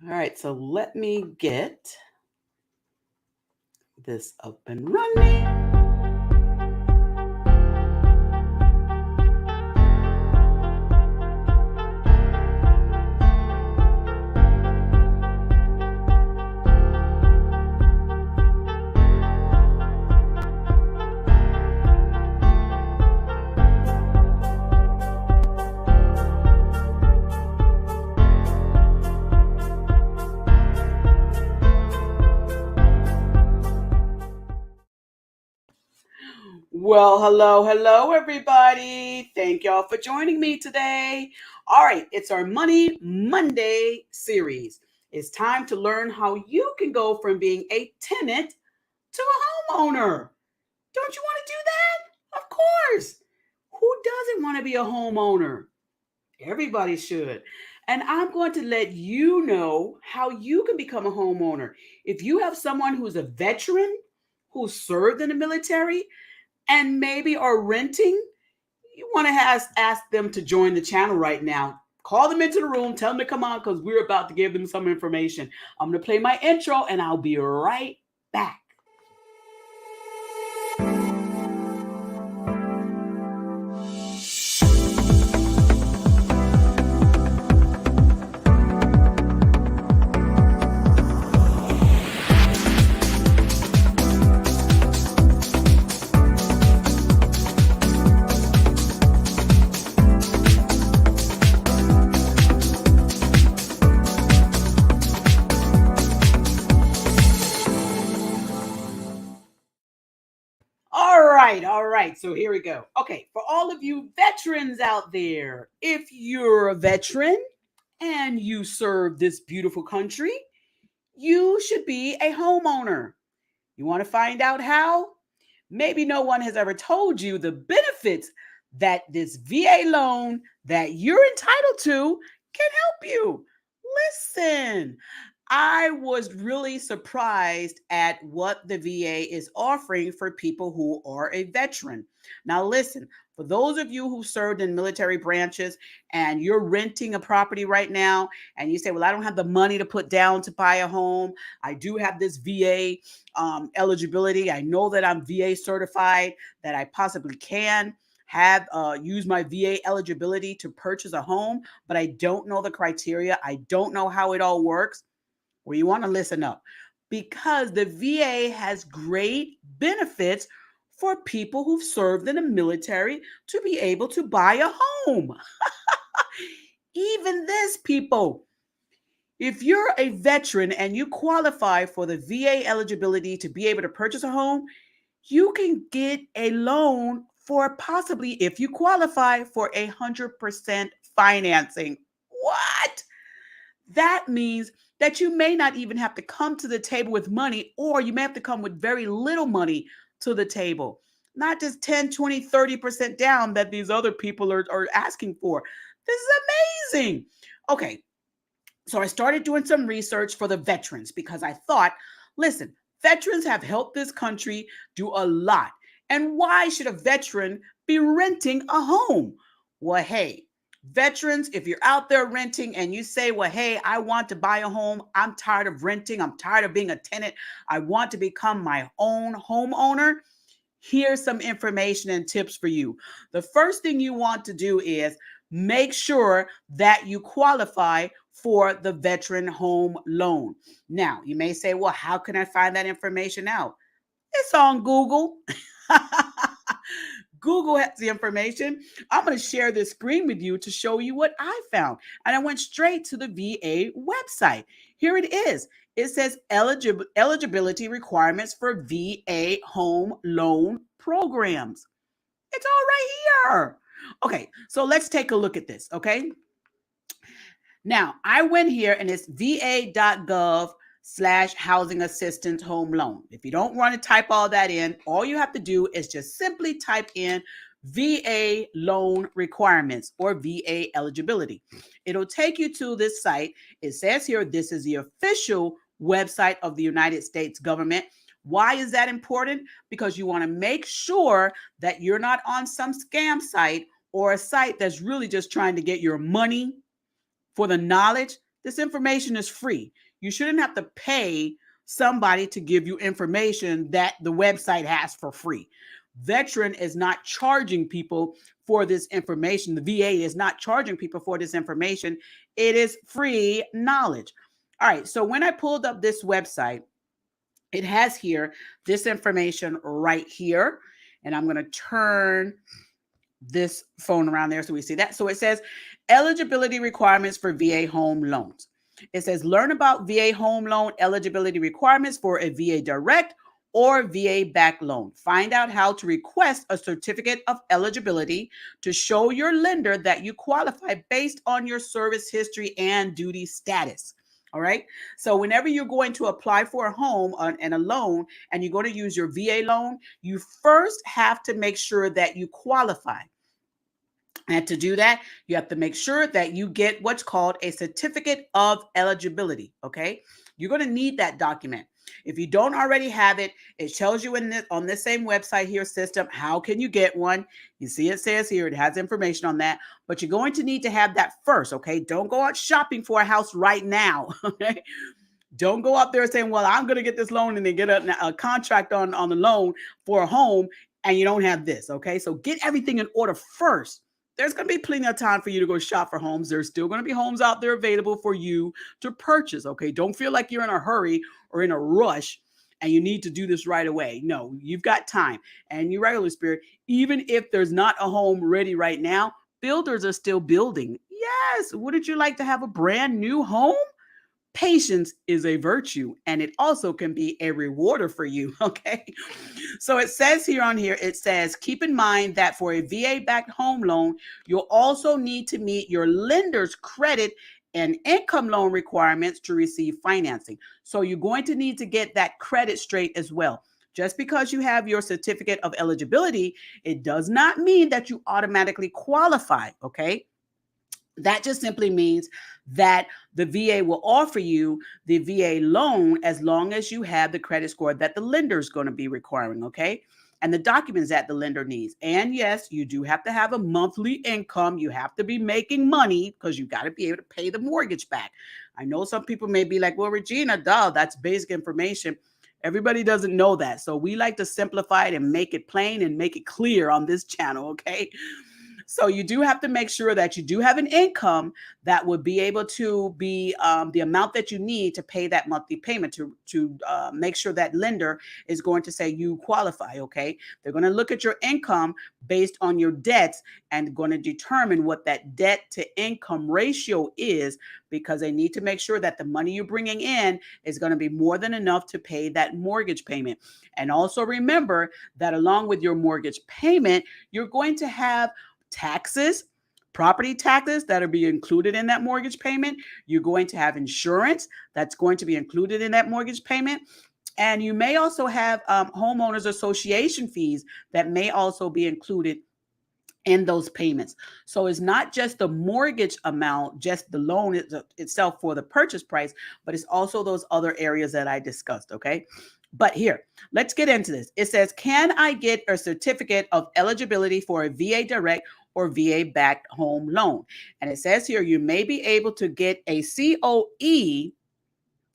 All right, so let me get this up and running. Well, hello, everybody. Thank y'all for joining me today. All right, it's our Money Monday series. It's time to learn how you can go from being a tenant to a homeowner. Don't you want to do that? Of course. Who doesn't want to be a homeowner? Everybody should. And I'm going to let you know how you can become a homeowner. If you have someone who's a veteran, who served in the military, and maybe are renting, you want to ask them to join the channel right now. Call them into the room, tell them to come on because we're about to give them some information. I'm going to play my intro and I'll be right back. All right. So here we go. Okay, for all of you veterans out there, if you're a veteran and you serve this beautiful country, you should be a homeowner. You want to find out how? Maybe no one has ever told you the benefits that this VA loan that you're entitled to can help you. Listen, I was really surprised at what the VA is offering for people who are a veteran. Now, listen, for those of you who served in military branches and you're renting a property right now, and you say, well, I don't have the money to put down to buy a home. I do have this VA eligibility. I know that I'm VA certified, that I possibly can have use my VA eligibility to purchase a home, but I don't know the criteria. I don't know how it all works. Well, you want to listen up because the VA has great benefits for people who've served in the military to be able to buy a home. Even this, people, if you're a veteran and you qualify for the VA eligibility to be able to purchase a home, you can get a loan for possibly, if you qualify, for 100% financing. What? That means that you may not even have to come to the table with money, or you may have to come with very little money to the table. Not just 10, 20, 30% down that these other people are asking for. This is amazing. Okay, so I started doing some research for the veterans because I thought, listen, veterans have helped this country do a lot. And why should a veteran be renting a home? Well, hey, veterans, if you're out there renting and you say, well, hey, I want to buy a home, I'm tired of renting, I'm tired of being a tenant, I want to become my own homeowner. Here's some information and tips for you. The first thing you want to do is make sure that you qualify for the veteran home loan. Now, you may say, well, how can I find that information out? It's on Google. Google has the information. I'm going to share this screen with you to show you what I found. And I went straight to the VA website. Here it is. It says eligibility requirements for VA home loan programs. It's all right here. Okay, so let's take a look at this, okay? Now, I went here and it's va.gov/housing assistance home loan. If you don't want to type all that in, all you have to do is just simply type in VA loan requirements or VA eligibility. It'll take you to this site. It says here, this is the official website of the United States government. Why is that important? Because you want to make sure that you're not on some scam site or a site that's really just trying to get your money for the knowledge This information is free. You shouldn't have to pay somebody to give you information that the website has for free. Veteran is not charging people for this information. The VA is not charging people for this information. It is free knowledge. All right, so when I pulled up this website, it has here this information right here. And I'm going to turn this phone around there so we see that. So it says eligibility requirements for VA home loans. It says learn about VA home loan eligibility requirements for a VA direct or VA backed loan. Find out how to request a certificate of eligibility to show your lender that you qualify based on your service history and duty status. All right. So whenever you're going to apply for a home and a loan and you're going to use your VA loan, you first have to make sure that you qualify. And to do that, you have to make sure that you get what's called a certificate of eligibility. Okay. You're going to need that document. If you don't already have it, it tells you on this same website here, system, how can you get one? You see, it says here, it has information on that, but you're going to need to have that first. Okay. Don't go out shopping for a house right now. Okay. Don't go out there saying, well, I'm going to get this loan and then get a contract on the loan for a home and you don't have this. Okay. So get everything in order first. There's going to be plenty of time for you to go shop for homes. There's still going to be homes out there available for you to purchase. Okay. Don't feel like you're in a hurry or in a rush and you need to do this right away. No, you've got time. And you regular spirit, even if there's not a home ready right now, builders are still building. Yes. Wouldn't you like to have a brand new home? Patience is a virtue and it also can be a rewarder for you. Okay. So it says here on here, it says, keep in mind that for a VA backed home loan, you'll also need to meet your lender's credit and income loan requirements to receive financing. So you're going to need to get that credit straight as well. Just because you have your certificate of eligibility, it does not mean that you automatically qualify. Okay. That just simply means that the VA will offer you the VA loan as long as you have the credit score that the lender is going to be requiring, okay? And the documents that the lender needs. And yes, you do have to have a monthly income. You have to be making money because you got to be able to pay the mortgage back. I know some people may be like, well, Regina, duh, that's basic information. Everybody doesn't know that. So we like to simplify it and make it plain and make it clear on this channel, okay? So you do have to make sure that you do have an income that would be able to be the amount that you need to pay that monthly payment to make sure that lender is going to say you qualify. Okay. They're going to look at your income based on your debts and going to determine what that debt to income ratio is, because they need to make sure that the money you're bringing in is going to be more than enough to pay that mortgage payment. And also remember that along with your mortgage payment, you're going to have taxes, property taxes that are being included in that mortgage payment. You're going to have insurance that's going to be included in that mortgage payment. And you may also have homeowners association fees that may also be included in those payments. So it's not just the mortgage amount, just the loan itself for the purchase price, but it's also those other areas that I discussed. Okay. But here, let's get into this. It says, can I get a certificate of eligibility for a VA direct or VA backed home loan? And it says here, you may be able to get a COE,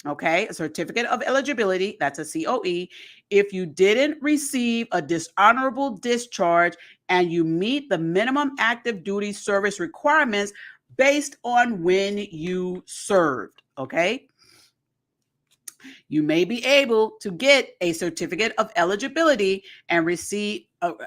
okay, a certificate of eligibility, that's a COE, if you didn't receive a dishonorable discharge and you meet the minimum active duty service requirements based on when you served, okay? You may be able to get a certificate of eligibility and receive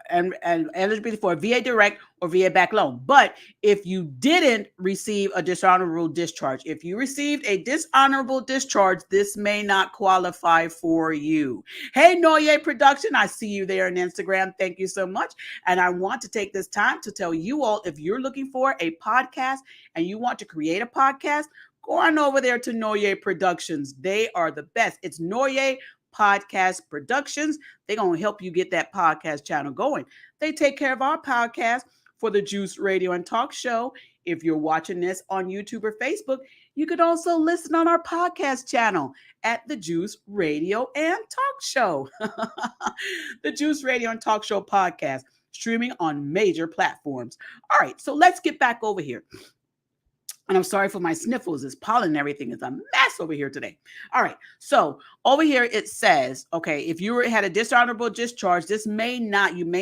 and eligibility for a VA direct or VA back loan. But if you didn't receive a dishonorable discharge, if you received a dishonorable discharge, this may not qualify for you. Hey, Noye Production, I see you there on Instagram. Thank you so much. And I want to take this time to tell you all, if you're looking for a podcast and you want to create a podcast, go on over there to Noye Productions. They are the best. It's Noye Podcast Productions. They're going to help you get that podcast channel going. They take care of our podcast for the Juice Radio and Talk Show. If you're watching this on YouTube or Facebook, you could also listen on our podcast channel at the Juice Radio and Talk Show. The Juice Radio and Talk Show podcast, streaming on major platforms. All right, so let's get back over here. And I'm sorry for my sniffles. It's pollen and everything is a mess over here today. All right. So over here it says, okay, if you had a dishonorable discharge, you may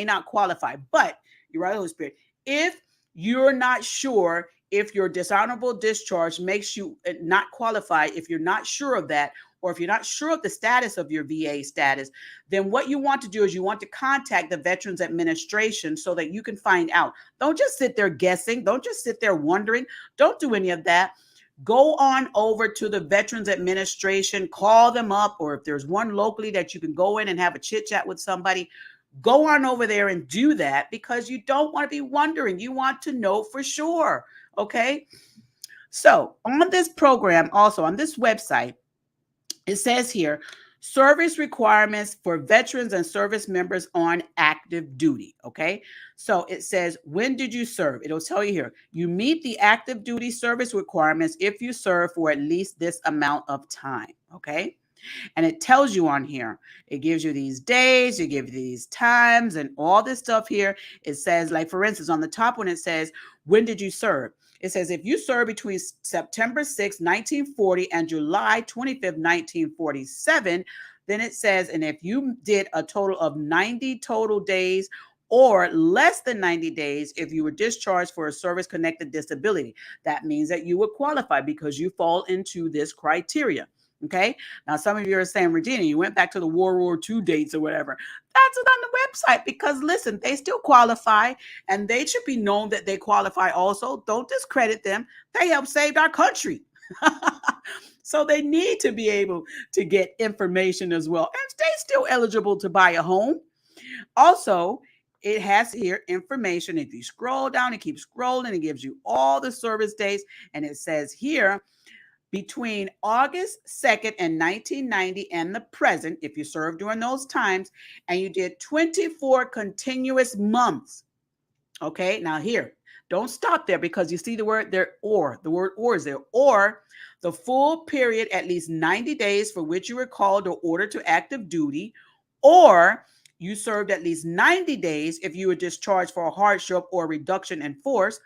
not qualify. But you're right, Holy Spirit. If you're not sure if your dishonorable discharge makes you not qualify, if you're not sure of that, or if you're not sure of the status of your VA status, then what you want to do is you want to contact the Veterans Administration so that you can find out. Don't just sit there guessing. Don't just sit there wondering. Don't do any of that. Go on over to the Veterans Administration, call them up, or if there's one locally that you can go in and have a chit chat with somebody, go on over there and do that, because you don't want to be wondering. You want to know for sure. Okay. So on this program, also on this website, it says here, service requirements for veterans and service members on active duty. Okay. So it says, when did you serve? It'll tell you here, you meet the active duty service requirements if you serve for at least this amount of time. Okay. And it tells you on here, it gives you these days, it gives you these times and all this stuff here. It says, like, for instance, on the top one, it says, when did you serve? It says, if you serve between September 6, 1940 and July 25th, 1947, then it says, and if you did a total of 90 total days or less than 90 days, if you were discharged for a service-connected disability, that means that you would qualify because you fall into this criteria. Okay. Now, some of you are saying, Regina, you went back to the World War II dates or whatever. That's on the website, because listen, they still qualify and they should be known that they qualify also. Don't discredit them. They helped save our country. So they need to be able to get information as well and stay still eligible to buy a home. Also, it has here information. If you scroll down and keep scrolling, it gives you all the service dates. And it says here, between August 2nd and 1990 and the present, if you served during those times and you did 24 continuous months. Okay, now here, don't stop there, because you see the word there, or the word or is there, or the full period, at least 90 days for which you were called or ordered to active duty, or you served at least 90 days if you were discharged for a hardship or reduction in force,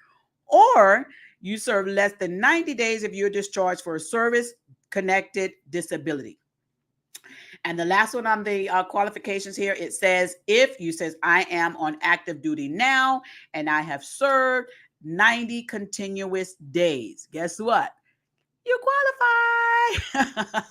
or you serve less than 90 days if you're discharged for a service-connected disability. And the last one on the qualifications here, it says, if you says, I am on active duty now and I have served 90 continuous days. Guess what? You qualify.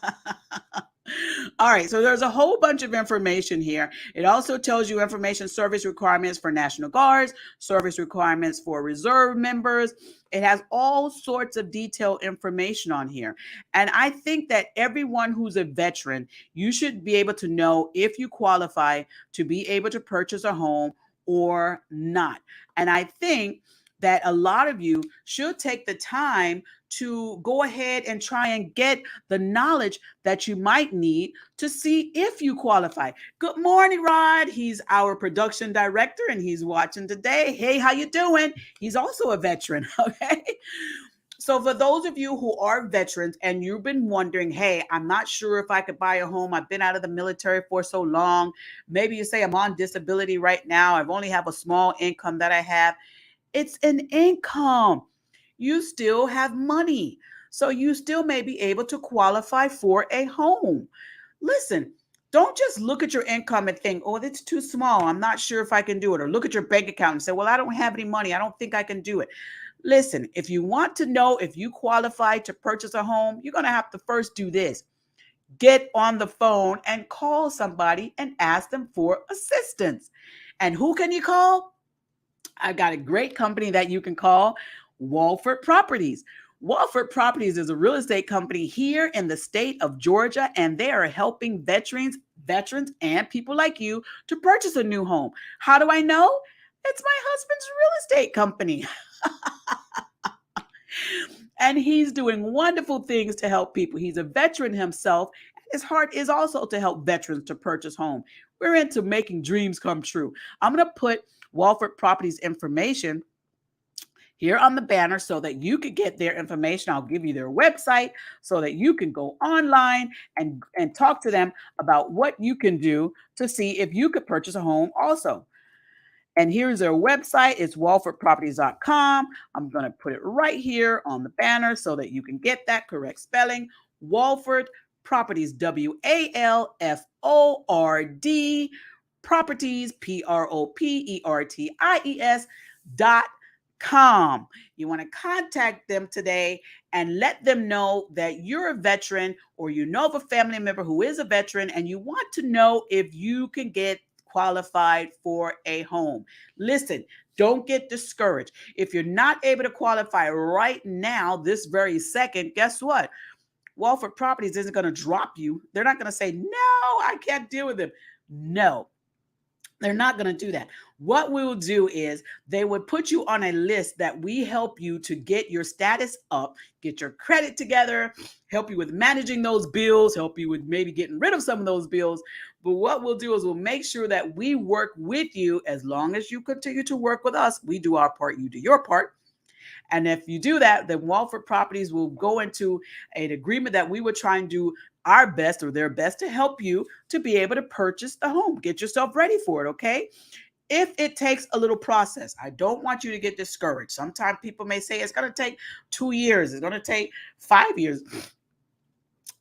All right, so there's a whole bunch of information here. It also tells you information service requirements for National Guards, service requirements for reserve members. It has all sorts of detailed information on here. And I think that everyone who's a veteran, you should be able to know if you qualify to be able to purchase a home or not. And I think that a lot of you should take the time to go ahead and try and get the knowledge that you might need to see if you qualify. Good morning, Rod. He's our production director and he's watching today. Hey, how you doing? He's also a veteran, okay? So for those of you who are veterans and you've been wondering, hey, I'm not sure if I could buy a home. I've been out of the military for so long. Maybe you say I'm on disability right now. I've only have a small income that I have. It's an income. You still have money. So you still may be able to qualify for a home. Listen, don't just look at your income and think, oh, that's too small. I'm not sure if I can do it. Or look at your bank account and say, well, I don't have any money. I don't think I can do it. Listen, if you want to know if you qualify to purchase a home, you're going to have to first do this. Get on the phone and call somebody and ask them for assistance. And who can you call? I got a great company that you can call, Walford Properties. Walford Properties is a real estate company here in the state of Georgia, and they are helping veterans, and people like you to purchase a new home. How do I know? It's my husband's real estate company. And he's doing wonderful things to help people. He's a veteran himself. His heart is also to help veterans to purchase home. We're into making dreams come true. I'm going to put Walford Properties information here on the banner so that you could get their information. I'll give you their website so that you can go online and talk to them about what you can do to see if you could purchase a home also. And here's their website. It's walfordproperties.com. I'm going to put it right here on the banner so that you can get that correct spelling. Walford Properties, WALFORD Properties, PROPERTIES.com. You want to contact them today and let them know that you're a veteran or you know of a family member who is a veteran and you want to know if you can get qualified for a home. Listen, don't get discouraged. If you're not able to qualify right now, this very second, guess what? Walford Properties isn't going to drop you. They're not going to say, no, I can't deal with them. No, they're not going to do that. What we will do is they would put you on a list that we help you to get your status up, get your credit together, help you with managing those bills, help you with maybe getting rid of some of those bills. But what we'll do is we'll make sure that we work with you. As long as you continue to work with us, we do our part, you do your part. And if you do that, then Walford Properties will go into an agreement that we would try and do our best or their best to help you to be able to purchase the home. Get yourself ready for it, okay? If it takes a little process, I don't want you to get discouraged. Sometimes people may say it's going to take 2 years, it's going to take 5 years,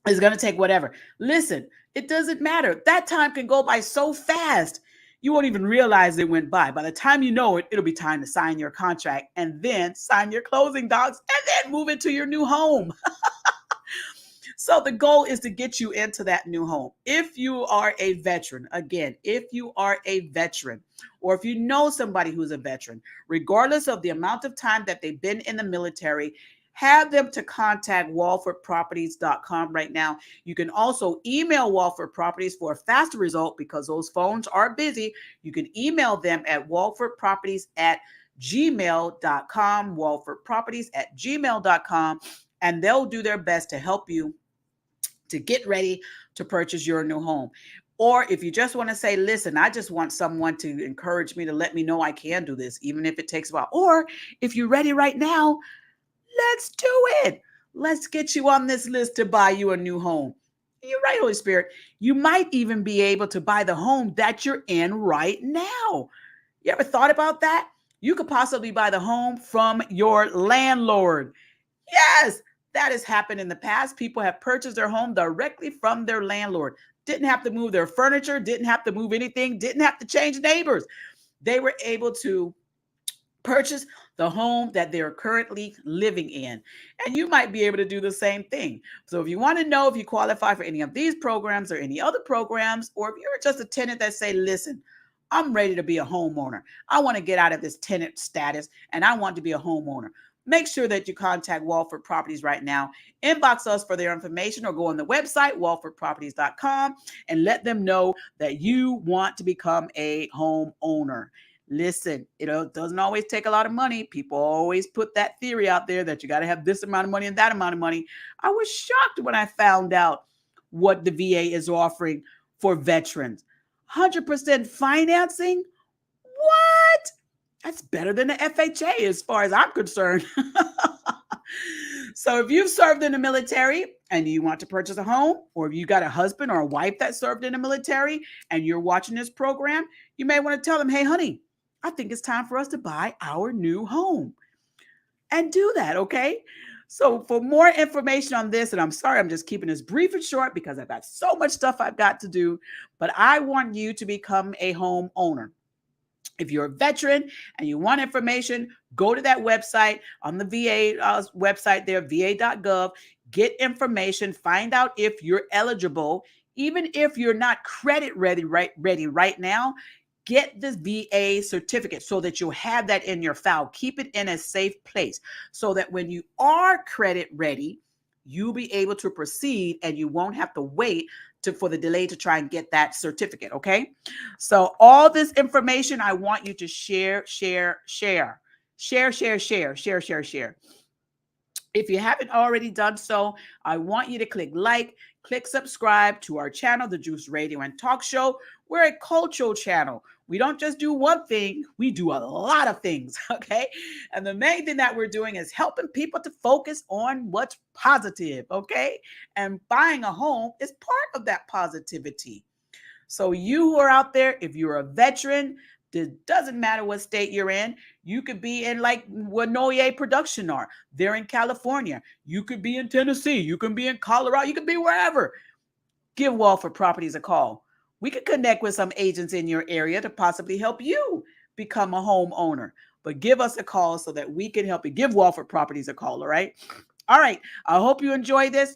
it's going to take whatever. Listen, it doesn't matter. That time can go by so fast. You won't even realize it went by. By the time you know it, it'll be time to sign your contract and then sign your closing docs and then move into your new home. So the goal is to get you into that new home. If you are a veteran, again, if you are a veteran, or if you know somebody who's a veteran, regardless of the amount of time that they've been in the military, have them to contact walfordproperties.com right now. You can also email Walford Properties for a faster result because those phones are busy. You can email them at walfordproperties@gmail.com, walfordproperties@gmail.com, and they'll do their best to help you to get ready to purchase your new home. Or if you just want to say, listen, I just want someone to encourage me to let me know I can do this, even if it takes a while. Or if you're ready right now, let's do it. Let's get you on this list to buy you a new home. You're right, Holy Spirit. You might even be able to buy the home that you're in right now. You ever thought about that? You could possibly buy the home from your landlord. Yes, that has happened in the past. People have purchased their home directly from their landlord. Didn't have to move their furniture, didn't have to move anything, didn't have to change neighbors. They were able to purchase the home that they're currently living in. And you might be able to do the same thing. So if you want to know if you qualify for any of these programs or any other programs, or if you're just a tenant that say, listen, I'm ready to be a homeowner. I want to get out of this tenant status and I want to be a homeowner. Make sure that you contact Walford Properties right now. Inbox us for their information or go on the website, walfordproperties.com, and let them know that you want to become a homeowner. Listen, it doesn't always take a lot of money. People always put that theory out there that you got to have this amount of money and that amount of money. I was shocked when I found out what the VA is offering for veterans. 100% financing? What? That's better than the FHA as far as I'm concerned. So if you've served in the military and you want to purchase a home, or if you got a husband or a wife that served in the military and you're watching this program, you may want to tell them, hey, honey, I think it's time for us to buy our new home. And do that, okay? So for more information on this, and I'm sorry, I'm just keeping this brief and short because I've got so much stuff I've got to do, but I want you to become a homeowner. If you're a veteran and you want information, go to that website on the VA website there, va.gov. Get information, find out if you're eligible. Even if you're not credit ready right now, get this VA certificate so that you'll have that in your file. Keep it in a safe place so that when you are credit ready, you'll be able to proceed and you won't have to wait for the delay to try and get that certificate, okay? So all this information, I want you to share. If you haven't already done so, I want you to click like, click subscribe to our channel, The Juice Radio and Talk Show. We're a cultural channel. We don't just do one thing, we do a lot of things, okay? And the main thing that we're doing is helping people to focus on what's positive, okay? And buying a home is part of that positivity. So you who are out there, if you're a veteran, It doesn't matter what state you're in. You could be in like where Noye Production are. They're in California. You could be in Tennessee. You can be in Colorado. You could be wherever. Give Walford Properties a call. We could connect with some agents in your area to possibly help you become a homeowner. But give us a call so that we can help you. Give Walford Properties a call, all right? All right. I hope you enjoy this.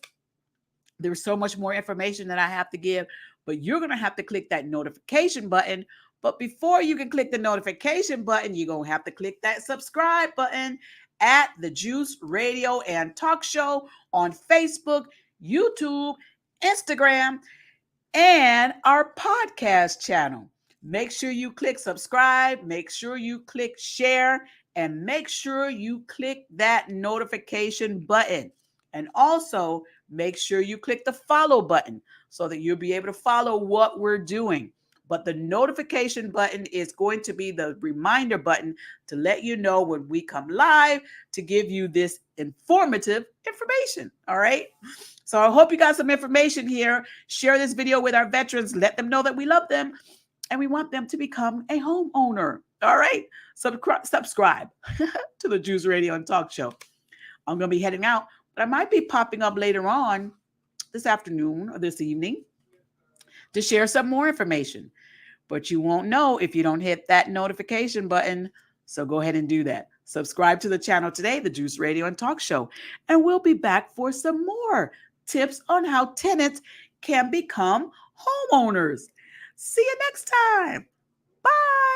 There's so much more information that I have to give, but you're going to have to click that notification button. But before you can click the notification button, you're going to have to click that subscribe button at the Juice Radio and Talk Show on Facebook, YouTube, Instagram, and our podcast channel. Make sure you click subscribe, make sure you click share, and make sure you click that notification button. And also make sure you click the follow button so that you'll be able to follow what we're doing. But the notification button is going to be the reminder button to let you know when we come live to give you this informative information. All right. So I hope you got some information here. Share this video with our veterans. Let them know that we love them and we want them to become a homeowner. All right. Subscribe to the Juice Radio and Talk Show. I'm going to be heading out, but I might be popping up later on this afternoon or this evening to share some more information. But you won't know if you don't hit that notification button. So go ahead and do that. Subscribe to the channel today, the Juice Radio and Talk Show. And we'll be back for some more tips on how tenants can become homeowners. See you next time. Bye.